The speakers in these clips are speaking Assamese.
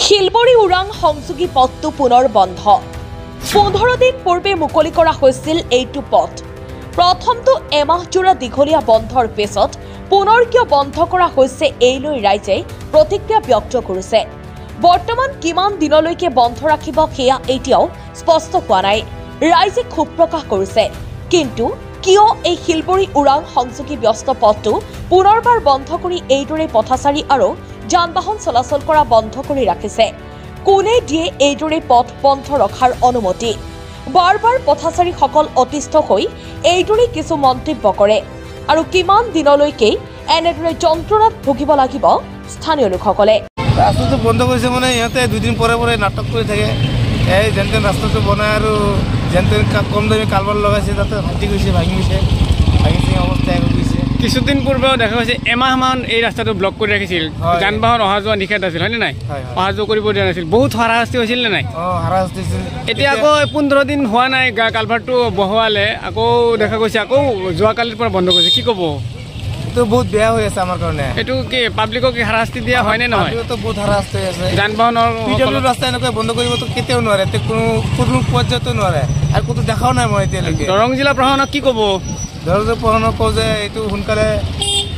শিলবৰী ওৰাং সংযোগী পথটো পুনৰ বন্ধ। 15 দিন পূৰ্বে মুকলি কৰা হৈছিল এইটো পথ। প্ৰথমটো এমাহজোৰা দীঘলীয়া বন্ধৰ পিছত পুনৰ কিয় বন্ধ কৰা হৈছে এইলৈ ৰাইজে প্ৰতিক্ৰিয়া ব্যক্ত কৰিছে। বৰ্তমান কিমান দিনলৈকে বন্ধ ৰাখিব সেয়া এতিয়াও স্পষ্ট হোৱা নাই। ৰাইজে ক্ষোভ প্ৰকাশ কৰিছে, কিন্তু কিয় এই শিলবৰী ওৰাং সংযোগী ব্যস্ত পথটো পুনৰবাৰ বন্ধ কৰি এইদৰে পথচাৰী আৰু যান বাহন চলাচল কৰা বন্ধ কৰি ৰাখিছে? কোনে দিয়ে এইদৰে পথ বন্ধ ৰখাৰ অনুমতি? বাৰ বাৰ পথচাৰীসকল অতিষ্ঠ হৈ এইদৰে কিছু মন্তব্য কৰে। আৰু কিমান দিনলৈকে এনেদৰে যন্ত্ৰণাত ভুগিব লাগিব স্থানীয় লোকসকলে? ৰাস্তাটো বন্ধ কৰিছে মানে ইহঁতে দুদিন পৰে পৰে নাটক কৰি থাকে। এই যেন তেন ৰাস্তাটো বনায় আৰু যেন তেন কম দামী কালভাৰ লগাইছে, তাতে ফাটি গৈছে, ভাঙি গৈছে, অৱস্থা হৈ গৈছে। কিছুদিন পূৰ্বেও দেখা গৈছে এমাহমান এই ৰাস্তাটো ব্লক কৰি ৰাখিছিল, যান বাহন অহা যোৱা নিষেধ আছিল, হয়নে নাই? অহা যোৱা কৰিব দিয়া নাছিল, বহুত হাৰাশাস্তি হৈছিল নে নাই? হাৰাশাস্তি হৈছিল। এতিয়া আকৌ 15 দিন হোৱা নাই কালভাৰটো বহোৱালে, আকৌ দেখা গৈছে আকৌ যোৱাকালিৰ পৰা বন্ধ কৰিছে। কি ক'ব? এইটো বহুত বেয়া হৈ আছে আমাৰ কাৰণে। এইটো কি পাব্লিকক হাৰাশাস্তি দিয়া হয় নে নহয়? বহুত হাৰাশাস্তি হৈ আছে। যান বাহনৰ ৰাস্তা এনেকৈ বন্ধ কৰিবতো কেতিয়াও নোৱাৰে, কোনো পৰ্যায়তো নোৱাৰে, আৰু ক'তো দেখাও নাই মই এতিয়ালৈকে। দৰং জিলা প্ৰশাসনক কি ক'ব? দৰং জিলা প্ৰশাসনক কওঁ যে এইটো সোনকালে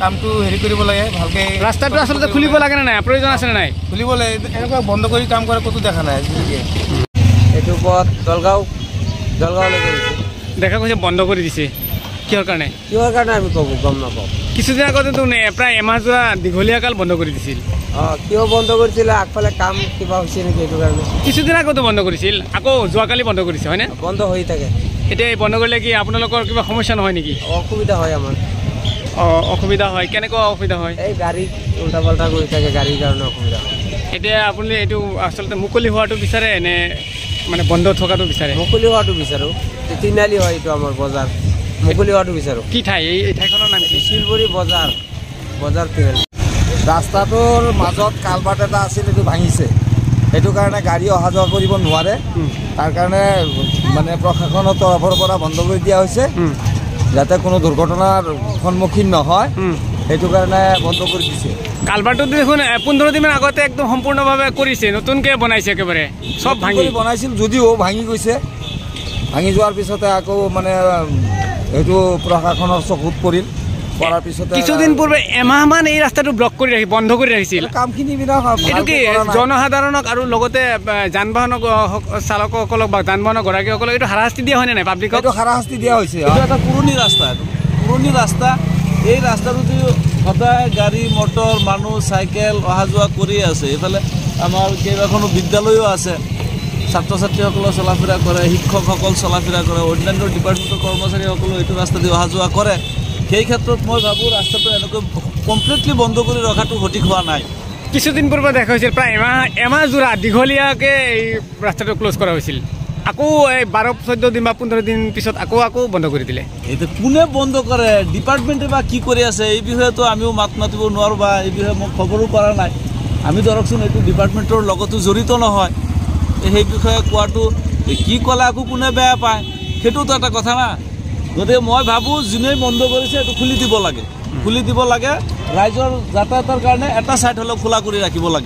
কামটো হেৰি কৰিব লাগে, ভালকে ৰাস্তাটো আচলতে খুলিব লাগে নে নাই? প্ৰয়োজন আছে নে নাই? খুলিব লাগে, এনেকুৱা বন্ধ কৰি কাম কৰে ক'তো দেখা নাই আজিলৈকে। এইটো পথ দলগাঁৱলৈ দেখা গৈছে বন্ধ কৰি দিছে। কিহৰ কাৰণে আমি ক'ব গম নাপাওঁ। কিছুদিন আগতেতো প্ৰায় এমাহজোৰা দীঘলীয়া কাল বন্ধ কৰি দিছিল। কিয় বন্ধ কৰিছিল? আগফালে কাম কিবা হৈছে নেকি এইটো কাৰণে। কিছুদিন আগতো বন্ধ কৰিছিল, আকৌ যোৱাকালি বন্ধ কৰিছে, হয়নে? বন্ধ হৈ থাকে। এতিয়া এই বন্ধ কৰিলে কি আপোনালোকৰ কিবা সমস্যা নহয় নেকি? অসুবিধা হয় আমাৰ। অসুবিধা হয়, কেনেকুৱা অসুবিধা হয়? এই গাড়ী উল্টা পাল্টা কৰি থাকে, গাড়ীৰ কাৰণে অসুবিধা হয়। এতিয়া আপুনি এইটো আচলতে মুকলি হোৱাটো বিচাৰে নে মানে বন্ধ থকাটো বিচাৰে? মুকলি হোৱাটো বিচাৰোঁ। তিনিআলি হয় এইটো আমাৰ বজাৰ, মুকলি হোৱাটো বিচাৰোঁ। কি ঠাই? এই ঠাইখনৰ নাম কি? শিলবৰী বজাৰ তিনিআলি। ৰাস্তাটোৰ মাজত কালভাৰ্ট এটা আছিল, এইটো ভাঙিছে, সেইটো কাৰণে গাড়ী অহা যোৱা কৰিব নোৱাৰে। তাৰ কাৰণে মানে প্ৰশাসনৰ তৰফৰ পৰা বন্ধ কৰি দিয়া হৈছে, যাতে কোনো দুৰ্ঘটনাৰ সন্মুখীন নহয়, সেইটো কাৰণে বন্ধ কৰি দিছে। কালভাৰ্টটো দেখোন 15 দিনৰ আগতে একদম সম্পূৰ্ণভাৱে কৰিছে, নতুনকৈ বনাইছে, একেবাৰে চব ভাঙি বনাইছিল যদিও ভাঙি গৈছে। ভাঙি যোৱাৰ পিছতে আকৌ মানে এইটো প্ৰশাসনৰ চকুত পৰিল, পৰাৰ পিছতে কিছুদিন পূৰ্বে এমাহমান এই ৰাস্তাটো ব্লক কৰি বন্ধ কৰি ৰাখিছিল। কামখিনি এইটো কি জনসাধাৰণক আৰু লগতে যান বাহনৰ চালকসকলক বা যান বাহনৰ গৰাকীসকলক এইটো হাৰাশাস্তি দিয়া হয়নে নাই? পাব্লিকক এইটো হাৰাশাস্তি দিয়া হৈছে। এইটো এটা পুৰণি ৰাস্তা, এই ৰাস্তাটোতো সদায় গাড়ী মটৰ মানুহ চাইকেল অহা যোৱা কৰি আছে। এইফালে আমাৰ কেইবাখনো বিদ্যালয়ো আছে, ছাত্ৰ ছাত্ৰীসকলে চলাফিৰা কৰে, শিক্ষকসকল চলাফিৰা কৰে, অন্যান্য ডিপাৰ্টমেণ্টৰ কৰ্মচাৰীসকলেও এইটো ৰাস্তা দি অহা যোৱা কৰে। সেই ক্ষেত্ৰত মই ভাবোঁ ৰাস্তাটো এনেকৈ কমপ্লিটলি বন্ধ কৰি ৰখাটো সঠিক হোৱা নাই। কিছুদিন পূৰ্বে দেখা হৈছিল প্ৰায় এমাহজোৰা দীঘলীয়াকৈ এই ৰাস্তাটো ক্ল'জ কৰা হৈছিল, আকৌ এই 12-14 দিন বা 15 দিন পিছত আকৌ বন্ধ কৰি দিলে। এইটো কোনে বন্ধ কৰে? ডিপাৰ্টমেণ্টে বা কি কৰি আছে এই বিষয়েতো আমিও মাত মাতিব নোৱাৰোঁ, বা এই বিষয়ে মোক খবৰো কৰা নাই। আমি ধৰকচোন এইটো ডিপাৰ্টমেণ্টৰ লগতো জড়িত নহয়, সেই বিষয়ে কোৱাটো কি ক'লে আকৌ কোনে বেয়া পায়, সেইটোতো এটা কথা না। গতিকে মই ভাবোঁ যোনেই বন্ধ কৰিছে এইটো খুলি দিব লাগে, ৰাইজৰ যাতায়াতৰ কাৰণে এটা ছাইড হ'লেও খোলা কৰি ৰাখিব লাগে।